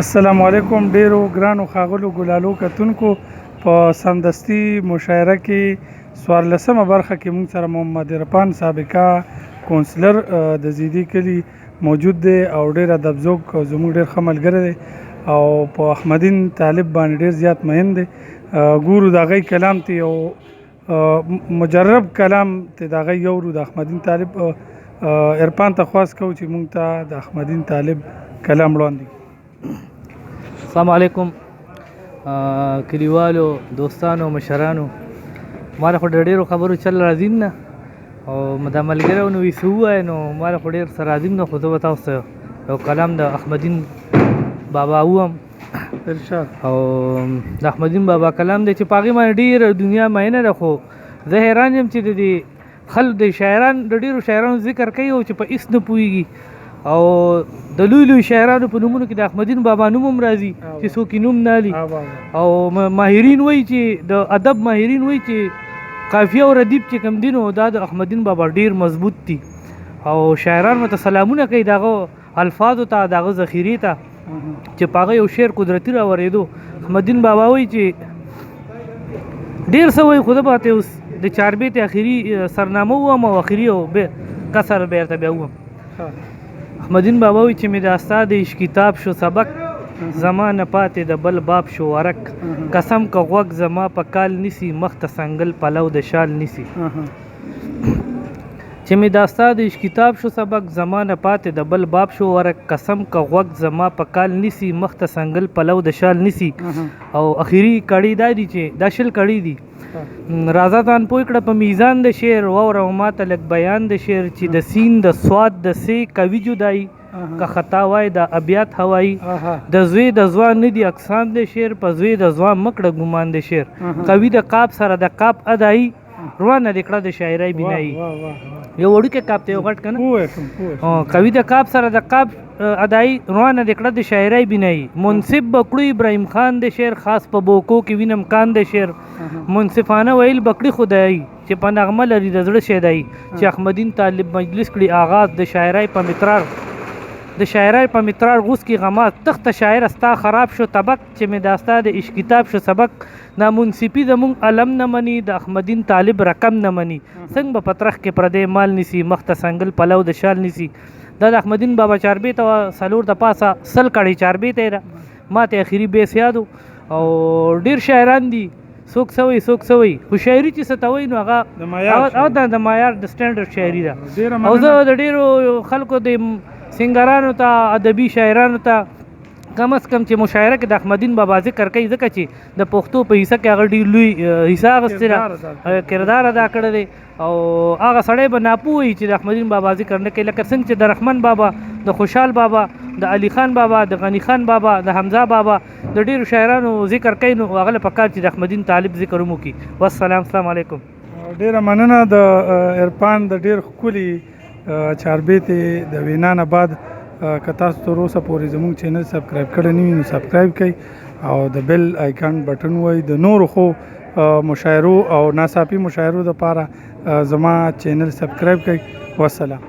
السلام علیکم. ډیرو ګرانو ښاغلو ګلالو کتونکو، په سمدستي مشاعره کې 14مه برخه کې موږ سره محمد عرفان سابقه کونسلر د زیدي کلي موجود دی او ډیر ادب ذوق زموږ ډیر ښه ملګری دی او په احمدین طالب باندې ډیر زیات مین دی. ګورو د هغوی کلام ته یو مجرب کلام ته د هغوی یورو. د احمدین طالب عرفان ته خواست کوو چې موږ ته د احمدین طالب کلام وړاندې. السلام علیکم کلیوالو، دوستانو، مشرانو. ماله خو ډېرو خبرو چل راځیم نه او دا ملګری نو وي څه ووایه، نو ماله خو ډېر څه راځیم نه، خو زه به تاسو ته یو کلام د احمدین بابا ووایم او د احمدین بابا کلام دی چې په هغې باندې ډېره دنیا مینه ده. خو زه حیران یم چې د دې خلک د شاعران د ډېرو شاعرانو ذکر کوي او چې په هېڅ نه پوهېږي او د لوی لوی شاعرانو په نومونو کې د احمدین بابا نوم هم راځي چې څوک یې نوم نه لي. او ماهرین وایي چې د ادب ماهرین وایي چې قافیه او ردیف چې کوم دي نو دا د احمدین بابا ډېر مضبوط دي او شاعران ورته سلامونه کوي د هغه الفاظو ته، د هغه ذخیرې ته چې په هغه یو شعر قدرتي راورېدو. احمدین بابا وایي چې ډېر څه وایي، خو زه به ورته اوس د چاربیت اخري سرنامه ووایم او اخري او کسر به ورته بیا ووایم. احمدین بابا وایي چې مې د ستا د عشق کتاب شو سبق، زما نه پاتې د بل باب شو ورک، قسم که غوږ زما په کال نیسي، مخ ته سنګل پلو د شال نیسي. چې مې د ستا د عشق کتاب شو سبق، زما نه پاتې د بل باب شو ورک، قسم که غوږ زما په کال نیسي، مخ ته سنګل پلو د شال نیسي. او اخري کړي دا دي چې دا شل کړي دي. راځه ځان پوه کړه په میزان د شعر، واوره ماته لږ بیان د شعر چې د سین د سواد د سې کوي جدایي، که خطا وای د ابیات هوایی، د زوی د ځوان نه دي اقسام د شعر، په زوی د ځوان مکړه ګمان د شعر، کوي د قاب سره د قاب ادایي، روانه د کړه د شاعرۍ بینایي. یو وړوکی قاب ته یو غټ کنه کوي د قاب سره د قاب ادایي، روانه د کړه د شاعرۍ بینایي. منصف بکړو ابراهیم خان د شعر، خاص په بوکو کې وینم کان د شعر، منصفانه ویل بکړي خدایي چې په نغمه لري د زړه شیدایي، چې احمدین طالب مجلس کړي آغاز د شاعرۍ په مترار، د شاعرۍ په مترار غوس کې غماز، تخت شاعر استا خراب شو طبق، چې مې داستا د عشق کتاب شو سبق، نا منصفي زمونږ علم نه مني، د احمدین طالب رقم نه مني، څنګه په پترخ کې پردی مال نیسي، مخ ته سنګل پلو د شال نیسي. دا د احمدین بابا چاربیت او سلور د پاسه سل کړی چاربیت یې ما ته اخري بیس یادو. او ډېر شاعران دي، څوک سوی څوک سوی، خو شاعري چې څه ته وایي نو هغه د معیار د سټنډرډ شاعري ده. او زه د ډېرو خلکو د سنګرانو ته، ادبي شاعرانو ته کم از کم چې مشاعره کې د احمدین بابا ذکر کوي، ځکه چې د پښتو په حصه کې هغه ډېر لوی حصه اخیستې ده، کردار ادا کړی دی. او هغه سړی به ناپوه وي چې د احمدین بابا ذکر نه کوي، لکه څنګه چې د رحمان بابا، د خوشحال بابا، د علي خان بابا، د غني خان بابا، د حمزه بابا، د ډېرو شاعرانو ذکر کوي، نو هغه له پکار چې د احمدین طالب ذکر هم وکړي. والسلام، السلام علیکم. ډېره مننه د عرفان د ډېر ښکلي چاربیتې د وینا نه بعد. که تاسو تر اوسه پورې زموږ چینل سبسکرایب کړی نه وي نو سبسکرایب کړئ او د بیل آیکن بټن وای. د نورو خو مشاعرو او ناڅاپي مشاعرو دپاره زما چینل سبسکرایب کړئ. والسلام.